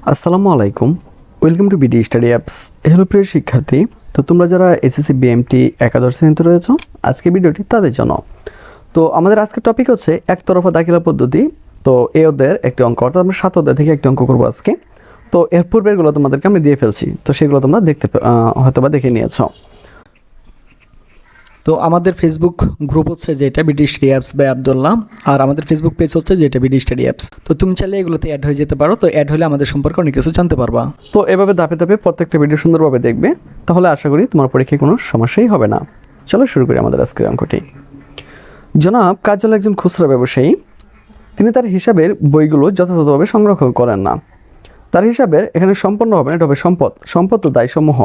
আসসালামু আলাইকুম, welcome to BD study apps. Hello প্রিয় শিক্ষার্থী, তো তোমরা যারা এসএসসি বিএমটি একাদশ শ্রেণীতে রয়েছো, আজকে ভিডিওটি তাদের জন্য। তো আমাদের আজকের টপিক হচ্ছে একতরফা দাখিলা পদ্ধতি। তো এই অধ্যায়ের একটি অঙ্ক, অর্থাৎ আমরা 7 অধ্যায় থেকে একটি অঙ্ক করবো আজকে। তো এর পূর্বেরগুলো তোমাদেরকে আমি দিয়ে ফেলছি, তো সেগুলো তোমরা হয়তো বা দেখে নিয়েছো। তো আমাদের ফেসবুক গ্রুপ হচ্ছে যেটা BD study apps by Abdullah, আর আমাদের ফেসবুক পেজ হচ্ছে যেটা বিডি স্টাডি অ্যাপস। তো তুমি চাইলে এগুলোতে অ্যাড হয়ে যেতে পারো। তো অ্যাড হলে আমাদের সম্পর্কে অনেক কিছু জানতে পারবা। তো এভাবে ধাপে ধাপে প্রত্যেকটা ভিডিও সুন্দরভাবে দেখবে, তাহলে আশা করি তোমার পরীক্ষায় কোনো সমস্যাই হবে না। চলো শুরু করি আমাদের আজকের অঙ্কটি। জনাব কাজল একজন খুচরা ব্যবসায়ী। তিনি তার হিসাবের বইগুলো যথাযথভাবে সংরক্ষণ করেন না। তার হিসাবের এখানে সম্পন্ন হবে না, এটা হবে সম্পদ ও দায়সমূহ।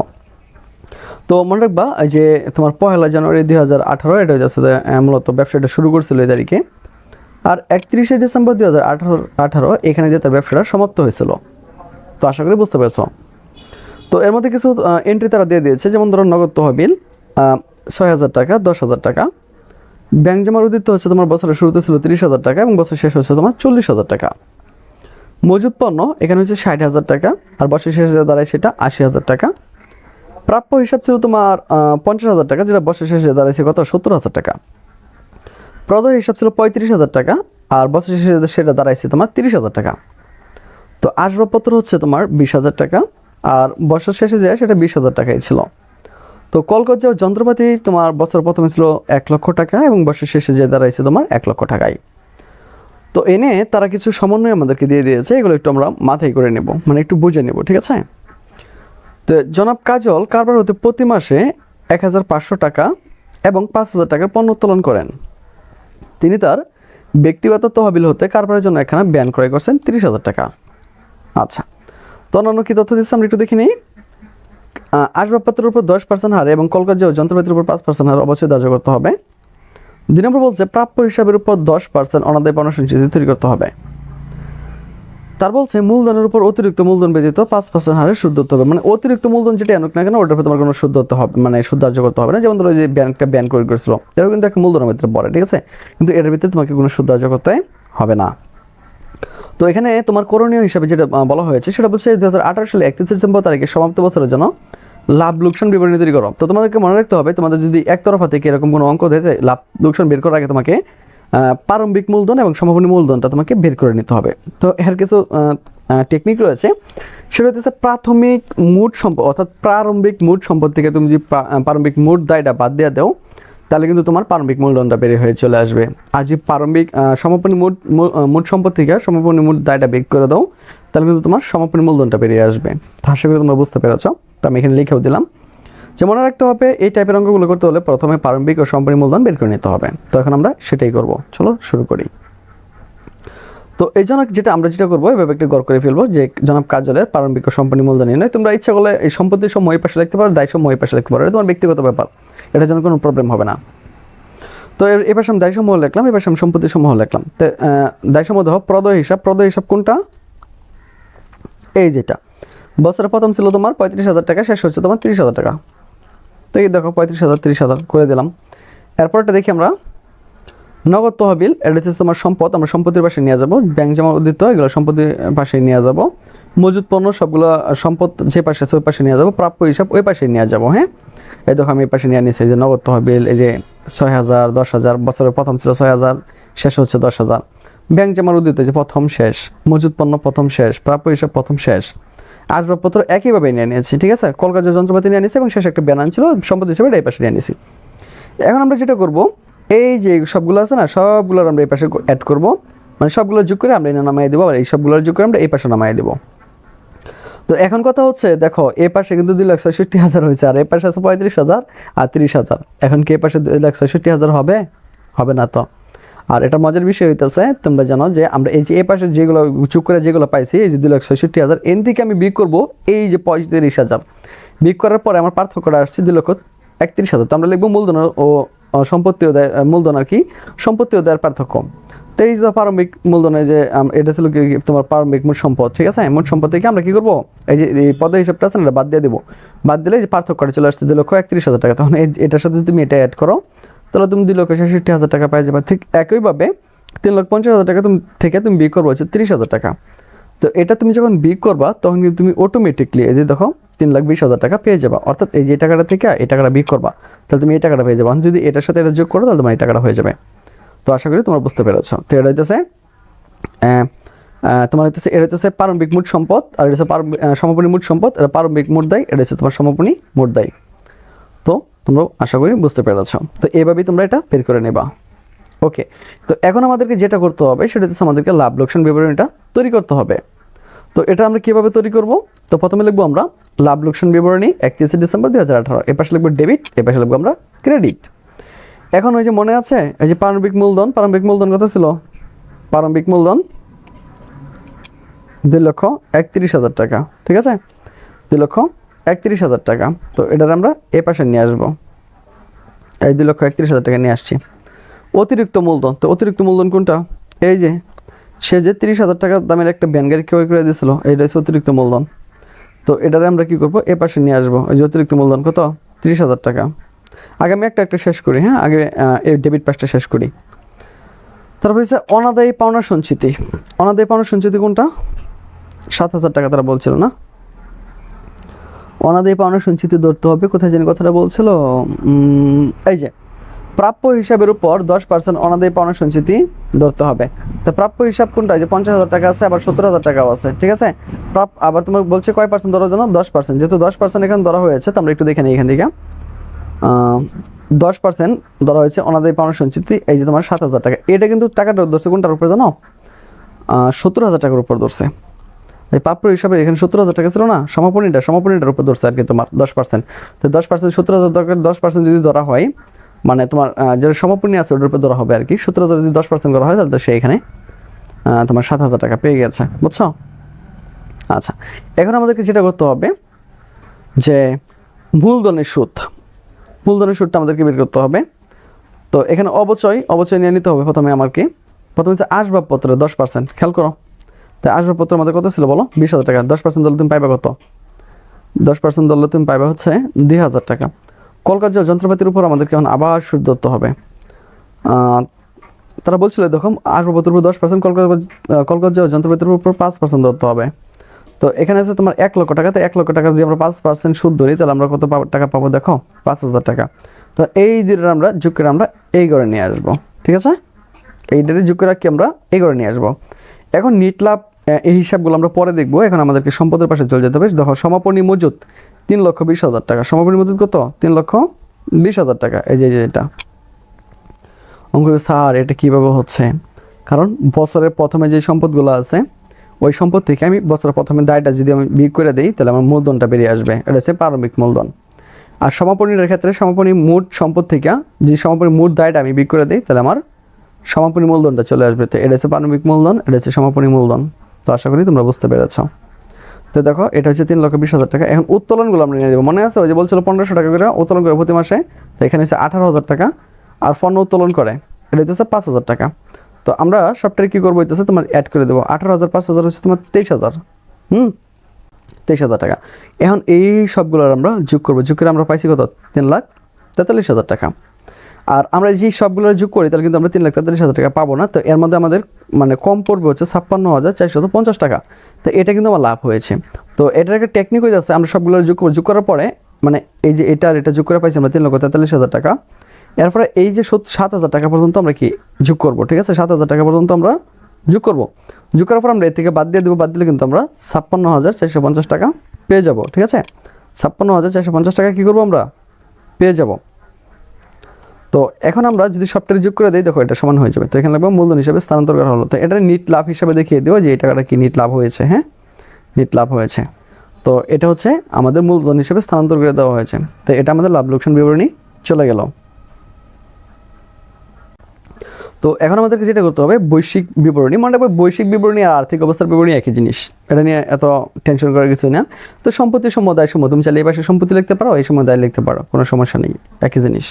তো মনে রাখবা যে তোমার 1 জানুয়ারি 2018 এটা হচ্ছে মূলত ব্যবসাটা শুরু করছিল এই তারিখে, আর 31 ডিসেম্বর 2018 এখানে যে তার ব্যবসাটা সমাপ্ত হয়েছিল। তো আশা করি বুঝতে পেরেছ। তো এর মধ্যে কিছু এন্ট্রি তারা দিয়ে দিয়েছে, যেমন ধরো নগদ তহবিল 6,000 টাকা, 10,000 টাকা। ব্যাংক জমার উদ্দিষ্ট হচ্ছে তোমার বছরের শুরুতে ছিল 30,000 টাকা এবং বছর শেষ হচ্ছে তোমার 40,000 টাকা। মজুদ পণ্য এখানে হচ্ছে 60,000 টাকা, আর বছর শেষে দাঁড়ায় সেটা 80,000 টাকা। প্রাপ্য হিসাব ছিল তোমার 50,000 টাকা, যেটা বছর শেষে দাঁড়াইছে কত 70,000 টাকা। প্রদেয় হিসাব ছিল 35,000 টাকা, আর বছর শেষে সেটা দাঁড়াইছে তোমার 30,000 টাকা। তো আসবাবপত্র হচ্ছে তোমার 20,000 টাকা, আর বছর শেষে যায় সেটা 20,000 টাকাই ছিল। তো কলকাতা যন্ত্রপাতি তোমার বছর প্রথমে ছিল 1 লক্ষ টাকা এবং বছর শেষে যে দাঁড়াইছে তোমার 1 লক্ষ টাকায়। তো এনে তারা কিছু সমন্বয় আমাদেরকে দিয়ে দিয়েছে, এগুলো একটু আমরা মাথায় করে নেব, মানে একটু বুঝে নেব, ঠিক আছে। তো জনাব কাজল কারবার হতে প্রতি মাসে 1,500 টাকা এবং 5,000 টাকার পণ্য উত্তোলন করেন। তিনি তার ব্যক্তিগত তহবিল হতে কারবারের জন্য একখানা ব্যান ক্রয় করছেন 30,000 টাকা। আচ্ছা, তো অন্যান্য কী তথ্য দিচ্ছে আমরা একটু দেখে নিই। আসবাবপত্রের উপর 10% হারে এবং কলকাতা যন্ত্রপাতির উপর 5% হারে অবশ্যই ধার্য করতে হবে। 2 নম্বর বলছে প্রাপ্য হিসাবের উপর 10% অনাদায় পণ্য সঞ্চিতি তৈরি করতে হবে। তার বলছে মূলধনের উপর অতিরিক্ত মূলধন ব্যতীত 5% হারে সুদ ধরতে হবে। মানে অতিরিক্ত মূলধন যেটা আনুক না কেন, ওটার উপর তোমার কোনো সুদ ধরতে হবে, মানে সুদ ধার্য করতে হবে না। যেমন ধরো যে ব্যাংকটা ব্যান করে করেছিল, এটাও কিন্তু একটা মূলধনের ভিতরে পড়ে, ঠিক আছে, কিন্তু এটার ভিতরে তোমাকে কোনো সুদ ধার্য করতে হবে না। তো এখানে তোমার করণীয় হিসাবে যেটা বলা হয়েছে সেটা বলছে 2018 সালে 31 ডিসেম্বর তারিখে সমাপ্ত বছরের জন্য লাভ লোকসান বিবরণী তৈরি করো। তো তোমাদেরকে মনে রাখতে হবে, তোমাদের যদি একতরফা থেকে এরকম কোনো অঙ্ক দিতে লাভ লোকসান বের করার আগে তোমাকে প্রারম্ভিক মূলধন এবং সমাপনী মূলধনটা তোমাকে বের করে নিতে হবে। তো এর কিছু টেকনিক রয়েছে, সেটা হচ্ছে প্রাথমিক মোট সম্পদ, অর্থাৎ প্রারম্ভিক মোট সম্পদ থেকে তুমি যদি প্রারম্ভিক মোট দায়টা বাদ দিয়ে দাও, তাহলে কিন্তু তোমার প্রারম্ভিক মূলধনটা বের হয়ে চলে আসবে। আর যে প্রারম্ভিক সমাপনী মোট সম্পদ থেকে সমাপনী মোট দায়টা বের করে দাও, তাহলে কিন্তু তোমার সমাপনী মূলধনটা বেরিয়ে আসবে। তো আশা করি তোমরা বুঝতে পেরেছ। তো আমি এখানে লিখেও দিলাম যে মনে রাখতে হবে এই টাইপের অঙ্কগুলো করতে হলে প্রথমে প্রারম্ভিক ও সমাপনী মূলধন বের করে নিতে হবে। তো এখন আমরা সেটাই করব, চলো শুরু করি। তো এই জন্য যেটা করবো, এভাবে একটু গড় করে ফেলবো যে জনাব কাজলের প্রারম্ভিক ও সমাপনী মূলধন নয়। তোমরা ইচ্ছা করলে এই সম্পত্তির সমূহ এই পাশে লিখতে পারো, দায় সমূহ এই পাশে লিখতে পারো, এটা তোমার ব্যক্তিগত ব্যাপার, এটার জন্য কোনো প্রবলেম হবে না। তো এর পাশে আমি দায় সমূহ লিখলাম, এর পাশে আমি সম্পত্তি সমূহ লিখলাম। তো দায় সমূহ দেখো প্রদয় হিসাব কোনটা, এই যেটা বছরের প্রথম ছিল তোমার 35,000 টাকা, শেষ হচ্ছে তোমার 30,000 টাকা। তো এই দেখো 35,000 30,000 করে দিলাম। এরপরটা দেখি আমরা নগদ তহবিল, এটা হচ্ছে তোমার সম্পদ, আমরা সম্পত্তির পাশে নিয়ে যাব। ব্যাংক জমা উদ্দিষ্ট এগুলো সম্পত্তির পাশে নিয়ে যাব। মজুদ পণ্য সবগুলো সম্পদ যে পাশে আছে ওই পাশে নিয়ে যাব। প্রাপ্য হিসাব ওই পাশে নিয়ে যাব। হ্যাঁ, এই দেখো আমি এই পাশে নিয়ে নিচ্ছি, যে নগদ তহবিল এই যে 6,000 10,000, বছরের প্রথম ছিল 6,000, শেষ হচ্ছে 10,000। ব্যাংক জমার উদ্দিষ্ট যে প্রথম শেষ, মজুদ পণ্য প্রথম শেষ, প্রাপ্য হিসাব প্রথম শেষ। আসবাবপত্র একইভাবে নিয়ে নিয়েছি, ঠিক আছে, কলকাতা যন্ত্রপাতি নিয়ে নিয়েছি এবং শেষে একটা ব্যানার ছিল সম্পদ হিসাবে এই পাশে নিয়ে নিয়েছি। এখন আমরা যেটা করব, এই যে সবগুলো আছে না, সবগুলোর আমরা এই পাশে অ্যাড করব, মানে সবগুলো যোগ করে আমরা এনে নামাই দেবো, আর এই সবগুলোর যোগ করে আমরা এই পাশে নামাই দেবো। তো এখন কথা হচ্ছে দেখো, এই পাশে কিন্তু 2,66,000 হয়েছে, আর এই পাশে আছে 35,000 আর 30,000। এখন কি এই পাশে 2,66,000 হবে? হবে না তো। আর এটা মজার বিষয় হইতেছে, তোমরা জানো যে আমরা এই যে এই পাশে যেগুলো যোগ করে যেগুলো পাইছি, এই যে 2,66,000, এন থেকে আমি বিয়োগ করবো এই যে 35,000, বিয়োগ করার পরে আমার পার্থক্যটা আসছে 2,31,000। তো আমরা লিখবো মূলধন ও সম্পত্তি ও দায়, মূলধন আর কি সম্পত্তি ও দায়ের পার্থক্য। তো এই যে প্রারম্ভিক মূলধনে যে এটা ছিল কি তোমার প্রারম্ভিক মোট সম্পদ, ঠিক আছে, মোট সম্পদ থেকে আমরা কি করবো, এই যে এই পদের হিসাবটা আছে না, এটা বাদ দিয়ে দেবো। বাদ দিলে যে পার্থক্যটা চলে আসছে 2,31,000 টাকা। তখন এটার সাথে যদি তুমি এটা অ্যাড করো, তাহলে তুমি 2,66,000 টাকা পাই যাবে। ঠিক একইভাবে 3,50,000 টাকা তুমি বিয়োগ করবো হচ্ছে 30,000 টাকা। তো এটা তুমি যখন বিয়োগ করবা তখন কিন্তু তুমি অটোমেটিকলি এই যে দেখো 3,20,000 টাকা পেয়ে যাবা, অর্থাৎ এই যে টাকাটা থেকে এই টাকাটা বিয়োগ করবা তাহলে তুমি এই টাকাটা পেয়ে যাবা। যদি এটার সাথে এটা যোগ করো তাহলে তোমার এই টাকাটা হয়ে যাবে। তো আশা করি তোমরা বুঝতে পেরেছো। তো এটা হইতেছে তোমার হইতেছে এটা হচ্ছে প্রারম্ভিক মোট সম্পদ, আর এটা হচ্ছে সমাপনী মোট সম্পদ, এটা প্রারম্ভিক মোট দায়, এটা হচ্ছে তোমার সমাপনী মোট দায়। তো তোমরা আশা করি বুঝতে পেরেছো। তো এইভাবেই তোমরা এটা বের করে নেবা। ওকে, তো এখন আমাদেরকে যেটা করতে হবে সেটা হচ্ছে আমাদেরকে লাভ লোকসান বিবরণীটা তৈরি করতে হবে। তো এটা আমরা কীভাবে তৈরি করব? তো প্রথমে লিখবো আমরা লাভ লোকসান বিবরণী 31 ডিসেম্বর 2018, এ পাশে লিখবো ডেবিট, এ পাশে লিখবো আমরা ক্রেডিট। এখন ওই যে মনে আছে এই যে প্রারম্ভিক মূলধন কত ছিল? প্রারম্ভিক মূলধন 2,31,000 টাকা, ঠিক আছে, 2,31,000 টাকা। তো এটার আমরা এ পাশে নিয়ে আসবো, এই 2,31,000 টাকা নিয়ে আসছি। অতিরিক্ত মূলধন, তো অতিরিক্ত মূলধন কোনটা? এই যে সে যে 30,000 টাকা দামের একটা ভ্যান গাড়ি ক্রয় করে দিয়েছিল, এইটা হচ্ছে অতিরিক্ত মূলধন। তো এটারে আমরা কী করবো? এ পাশে নিয়ে আসবো। ওই যে অতিরিক্ত মূলধন কত? 30,000 টাকা। আগে আমি একটা শেষ করি, হ্যাঁ, আগে এই ডেবিট পাশটা শেষ করি। তারপর হচ্ছে অনাদায়ী পাওনা সঞ্চিতি। অনাদায়ী পাওনা সঞ্চিতি কোনটা? 7,000 টাকা তারা বলছিল না? অনাদায়ী পাওনা সঞ্চিতি ধরতে হবে, কোথায় জানি কথাটা বলছিল, এই যে প্রাপ্য হিসাবের উপর 10% অনাদায়ী পাওনা সঞ্চিতি ধরতে হবে। তো প্রাপ্য হিসাব কোনটা? যে 50,000 টাকা আছে, আবার 70,000 টাকাও আছে, ঠিক আছে। আবার তোমার বলছে কয় পার্সেন্ট ধরার জন্য? 10%। যেহেতু 10% এখানে ধরা হয়েছে, তো আমরা একটু দেখে নিই এখান থেকে। 10% ধরা হয়েছে অনাদায়ী পাওনা সঞ্চিতি, এই যে তোমার 7,000 টাকা। এটা কিন্তু টাকাটা ধরছে কোনটার উপরে জানো? 70,000 টাকার উপর ধরছে। এই প্রাপ্য হিসাবে এখানে 70,000 টাকা ছিল না, সমাপনীটার উপর ধরছে আর কি তোমার 10%। তো 10% 70,000 টাকার 10% যদি ধরা হয়, মানে তোমার যেটা সমাপনী আছে ওটার উপর ধরা হবে আর কি। 70,000 যদি 10% করা হয় তাহলে তো সে এখানে তোমার 7,000 টাকা পেয়ে গেছে, বুঝছো? আচ্ছা, এখন আমাদেরকে যেটা করতে হবে যে মূলধনের সুদটা আমাদেরকে বের করতে হবে। তো এখানে অবচয় নিয়ে নিতে হবে প্রথমে আমাকে। প্রথমে হচ্ছে আসবাবপত্র 10%, খেয়াল করো। তাই আসবাবপত্র আমাদের কত ছিল বলো? 20,000 টাকা। 10% ধরলে তুমি পাইবা কত? 10% ধরলে তুমি পাইবা হচ্ছে 2,000 টাকা। কলকাতা যন্ত্রপাতির উপর আমাদেরকে এখন আবার সুদ ধরতে হবে। তারা বলছিল দেখো আসবাবপত্রের উপর 10%, কলকাতা যন্ত্রপাতির উপর 5% ধরতে হবে। তো এখানে আছে তোমার 1 লক্ষ টাকা। তো 1 লক্ষ টাকা যদি আমরা 5% সুদ ধরি তাহলে আমরা কত টাকা পাবো দেখো? 5,000 টাকা। তো এই দুটো আমরা যোগ করে আমরা এই ঘরে নিয়ে আসবো, ঠিক আছে। এই দুটো যোগ করে কি আমরা এই ঘরে নিয়ে আসবো। এখন নিট লাভ এই হিসাবগুলো আমরা পরে দেখবো। এখন আমাদেরকে সম্পদের পাশে চলে যেতে হবে। দেখো সমাপনী মজুদ 3,20,000 টাকা। সমাপনী মজুদ কত? 3,20,000 টাকা। এই যে এটা অঙ্ক, স্যার এটা কীভাবে হচ্ছে? কারণ বছরের প্রথমে যে সম্পদগুলো আছে ওই সম্পদ থেকে আমি বছরের প্রথমে দায়টা যদি আমি বিয়োগ করে দিই তাহলে আমার মূলধনটা বেরিয়ে আসবে, এটা হচ্ছে প্রারম্ভিক মূলধন। আর সমাপনীর ক্ষেত্রে সমাপনী মোট সম্পদ থেকে যে সমাপনী মোট দায়টা আমি বিয়োগ করে দিই তাহলে আমার সমাপনী মূলধনটা চলে আসবে। তো এটা হচ্ছে প্রারম্ভিক মূলধন, এটা হচ্ছে সমাপনী মূলধন। তো আশা করি তোমরা বুঝতে পেরেছ। তো দেখো এটা হচ্ছে 3,20,000 টাকা। এখন উত্তোলনগুলো আমরা নিয়ে দেবো। মনে আছে ওই যে বলছিল 1,500 টাকা করে উত্তোলন করে প্রতি মাসে। তো এখানে হচ্ছে 18,000 টাকা। আর পণ্য উত্তোলন করে এটা হচ্ছে 5,000 টাকা। তো আমরা সবটাই কী করবো হইতেছে তোমার অ্যাড করে দেবো। 18,000 5,000 হচ্ছে তোমার 23,000। 23,000 টাকা। এখন এই সবগুলোর আমরা যোগ করবো। যোগ করে আমরা পাইছি কত? 3,43,000 টাকা। আর আমরা যে সবগুলো যোগ করি তাহলে কিন্তু আমরা 3,43,000 টাকা পাবো না। তো এর মধ্যে আমাদের মানে কম পড়বে হচ্ছে 56,450 টাকা। তো এটা কিন্তু আমার লাভ হয়েছে। তো এটার একটা টেকনিক হয়ে যাচ্ছে, আমরা সবগুলো যোগ করবো। যোগ করার পরে মানে এই যে এটা যোগ করে পাইছি আমরা 3,43,000 টাকা। এরপরে এই যে 7,000 টাকা পর্যন্ত আমরা কি যোগ করবো, ঠিক আছে। 7,000 টাকা পর্যন্ত আমরা যোগ করবো। যোগ করার পর আমরা এর থেকে বাদ দিয়ে দেবো। বাদ দিলে কিন্তু আমরা 56,450 টাকা পেয়ে যাব, ঠিক আছে। 56,450 টাকা কী করবো আমরা? পেয়ে যাব। তো এখন আমরা যদি সবটাই যোগ করে দিই দেখো এটা সমান হয়ে যাবে। তো এখানে লাগবে মূলধন হিসাবে স্থানান্তর করা হলো। তো এটা নিট লাভ হিসাবে দেখিয়ে দেবো যে এই টাকাটা কি নিট লাভ হয়েছে। হ্যাঁ, নিট লাভ হয়েছে। তো এটা হচ্ছে আমাদের মূলধন হিসেবে স্থানান্তর করে দেওয়া হয়েছে। তো এটা আমাদের লাভ লোকসান বিবরণী চলে গেল। তো এখন আমাদেরকে যেটা করতে হবে বৈশ্বিক বিবরণী। মনে রাখবে বৈশ্বিক বিবরণী আর আর্থিক অবস্থার বিবরণী একই জিনিস, এটা নিয়ে এত টেনশন করার কিছু না। তো সম্পত্তি সমূহ দায় সমূহ তুমি চাইলে এই পাশে সম্পত্তি লিখতে পারো, এই সময় দায় লিখতে পারো, কোনো সমস্যা নেই, একই জিনিস।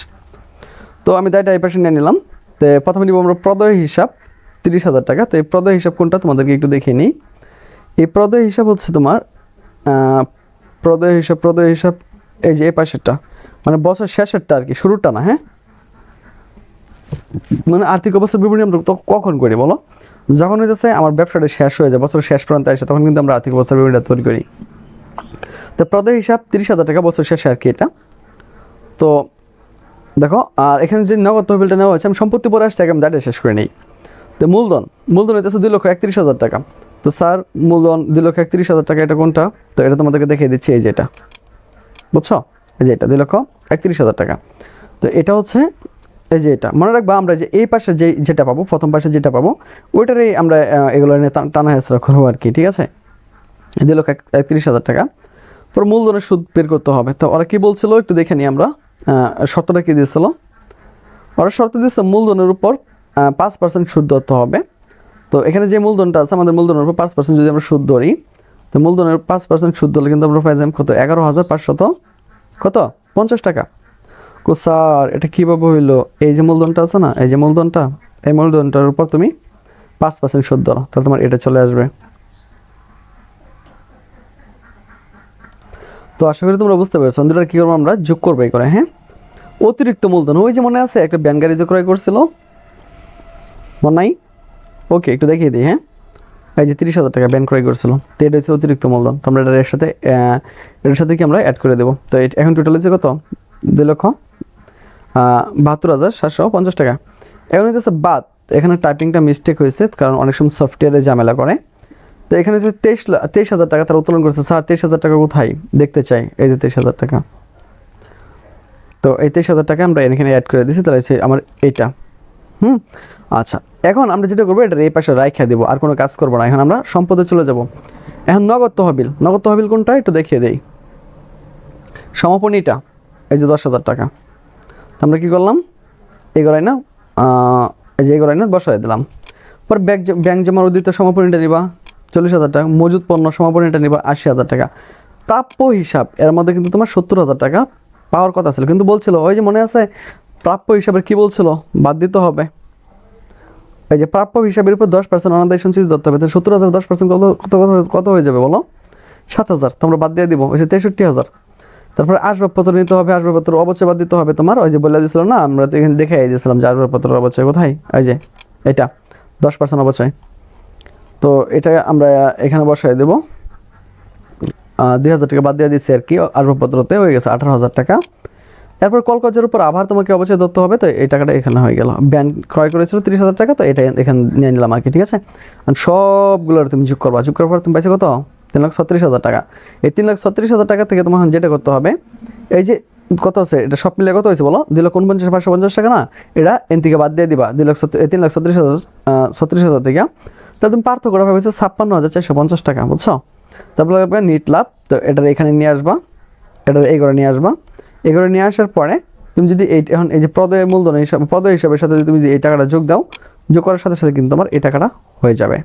তো আমি দায়টা এই পাশে নিয়ে নিলাম। তো প্রথমে নিব আমরা প্রদেয় হিসাব 30,000 টাকা। তো এই প্রদেয় হিসাব কোনটা তোমাদেরকে একটু দেখিয়ে নিই। এই প্রদেয় হিসাব হচ্ছে তোমার প্রদেয় হিসাব এই যে এই পাশেরটা, মানে বছর শেষেরটা আর কি, শুরুটা না। হ্যাঁ, মানে আর্থিক অবস্থার বিবরণী আমরা তো কখন করি বলো? যখন হইতেছে আমার ব্যবসাটা শেষ হয়ে যায়, বছর শেষ পর্যন্ত আসে, তখন কিন্তু আমরা আর্থিক অবস্থার বিবরণীটা তৈরি করি। তো প্রদেয় হিসাব 30,000 টাকা বছর শেষে আর কি এটা। তো দেখো, আর এখানে যে নগদ তহবিলটা নেওয়া হয়েছে, আমি সম্পত্তি পরে আসছি, আমি দাঁড়িয়ে শেষ করে নিই। তো মূলধন হইতেছে 2,31,000 টাকা। তো স্যার মূলধন 2,31,000 টাকা, এটা কোনটা? তো এটা তোমাদেরকে দেখিয়ে দিচ্ছি, এই যে এটা, বুঝছো? এই যে এটা 2,31,000 টাকা। তো এটা হচ্ছে এই যে এটা মনে রাখবা, আমরা যে এই পাশে যেটা পাবো, প্রথম পাশে যেটা পাবো ওইটারই আমরা এগুলো নিয়ে টানা হেঁচড়া করবো আর কি, ঠিক আছে? 2,31,000 টাকা। পর মূলধনের সুদ বের করতে হবে। তো ওরা কি বলছিল একটু দেখে নিই আমরা, শর্তটা কী দিয়েছিল? ওরা শর্ত দিচ্ছে মূলধনের উপর 5% সুদ ধরতে হবে। তো এখানে যে মূলধনটা আছে, আমাদের মূলধনের উপর 5% যদি আমরা সুদ ধরি, তো মূলধনের 5% সুদ ধরলে কিন্তু আমরা পাই যাই কত? 11,550 টাকা। স্যার এটা কীভাবে হইলো? এই যে মূলধনটা আছে না, এই যে মূলধনটা, এই মূলধনটার উপর তুমি 5% সুদ ধরো, তাহলে তোমার এটা চলে আসবে। তো আশা করি তোমরা বুঝতে পেরেছো। দুটো কী করবো আমরা? যোগ করবো এই করে, হ্যাঁ? অতিরিক্ত মূলধন, ওই যে মনে আছে একটা ব্যান গাড়ি যে ক্রয় করছিল, মনে নাই? ওকে, একটু দেখিয়ে দিই, হ্যাঁ? এই যে 30,000 টাকা ব্যান ক্রয় করছিল, তো এটা হচ্ছে অতিরিক্ত মূলধন। তো আমরা এটার সাথে কি আমরা অ্যাড করে দেবো। তো এখন টোটাল হচ্ছে কত? 2,72,750 টাকা। এখন হচ্ছে বাদ, এখানে টাইপিংটা মিস্টেক হয়েছে, কারণ অনেক সময় সফটওয়্যারে ঝামেলা করে। তো এখানে হচ্ছে 23,000 টাকা তারা উত্তোলন করেছে। স্যার 23,000 টাকা কোথায়? দেখতে চাই, এই যে 23,000 টাকা। তো এই 23,000 টাকা আমরা এখানে অ্যাড করে দিচ্ছি, তাহলে হচ্ছে আমার এইটা। আচ্ছা, এখন আমরা যেটা করবো, এটা এই পাশে রাইখা দেবো, আর কোনো কাজ করবো না। এখন আমরা সম্পদে চলে যাব। এখন নগদ তহবিল কোনটা একটু দেখিয়ে দেই। সমাপনীটা এই যে 10,000 টাকা। আমরা কি করলাম? এগোরাই না, এই যে এগোরাই না বসাই দিলাম। পর ব্যাংক জমার উদ্দিত সমাপনীটা নিবা 40,000 টাকা। মজুদ পণ্য সমাপনীটা নিবা 80,000 টাকা। প্রাপ্য হিসাব, এর মধ্যে কিন্তু তোমার 70,000 টাকা পাওয়ার কথা ছিল, কিন্তু বলছিল ওই যে মনে আছে প্রাপ্য হিসাবের কি বলছিল? বাদ দিতে হবে। এই যে প্রাপ্য হিসাবের উপর 10% অনাদায় সঞ্চিত ধরতে হবে। তো 70,000 10% কত হয়ে যাবে বলো? 7,000। তোমরা বাদ দিয়ে দিব, ওই যে 63,000। তারপরে আসবাবপত্র নিতে হবে, আসবাবপত্র অবশ্যই বাদ দিতে হবে তোমার। ওই যে বলে দিয়েছিল না, আমরা তো এখানে দেখে দিয়েছিলাম যে আসবাবপত্র অবশ্যই কোথায়, এই যে এটা 10% অবশ্যই। তো এটা আমরা এখানে বসাই দেবো। 2,000 টাকা বাদ দিয়ে দিচ্ছি আর কি, আসবাবপত্রতে হয়ে গেছে 18,000 টাকা। এরপর কলকাজের উপর আবার তোমাকে অবশ্যই ধরতে হবে। তো এই টাকাটা এখানে হয়ে গেল। ব্যাংক ক্রয় করেছিল 30,000 টাকা, তো এটা এখানে নিয়ে নিলাম আর কি, ঠিক আছে? আর সবগুলোর তুমি যোগ করবা, যোগ করার পর তুমি পাইছো কত? 3,36,000 টাকা। এই 3,36,000 টাকা থেকে তোমার যেটা করতে হবে, এই যে কত আছে এটা সব মিলে কত হয়েছে বলো? 2,49,550 টাকা না? এটা এন থেকে বাদ দিয়ে দিবা 3,36,000 থেকে। তাহলে তুমি পার্থক্যটা হয়েছে 56,450 টাকা, বুঝছো? তারপরে নিট লাভ, তো এটা এখানে নিয়ে আসবা, এটা এই করে নিয়ে আসবা। এগুলো নিয়ে আসার পরে তুমি যদি এখন এই যে প্রদয় মূলধন হিসাবে, প্রদয় হিসাবের সাথে যদি তুমি যে এই টাকাটা যোগ দাও, যোগ করার সাথে সাথে কিন্তু তোমার এই টাকাটা হয়ে যাবে।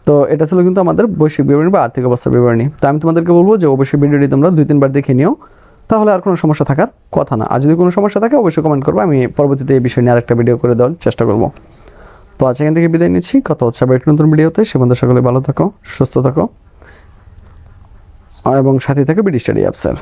তো এটা ছিল কিন্তু আমাদের বৈশ্বিক বিবরণী বা আর্থিক অবস্থার বিবরণী। তো আমি তোমাদেরকে বলবো যে অবশ্যই ভিডিওটি তোমরা 2-3 বার দেখে নিও, তাহলে আর কোনো সমস্যা থাকার কথা না। আর যদি কোনো সমস্যা থাকে অবশ্যই কমেন্ট করবো, আমি পরবর্তীতে এই বিষয় নিয়ে আরেকটা ভিডিও করে দেওয়ার চেষ্টা করবো। তো আজ এখান থেকে বিদায় নিচ্ছি, কথা হচ্ছে আবার একটা নতুন ভিডিওতে। সে বন্ধু সকলে ভালো থাকো, সুস্থ থাকো এবং সাথে থাকো বিডি স্টাডি অ্যাপসের।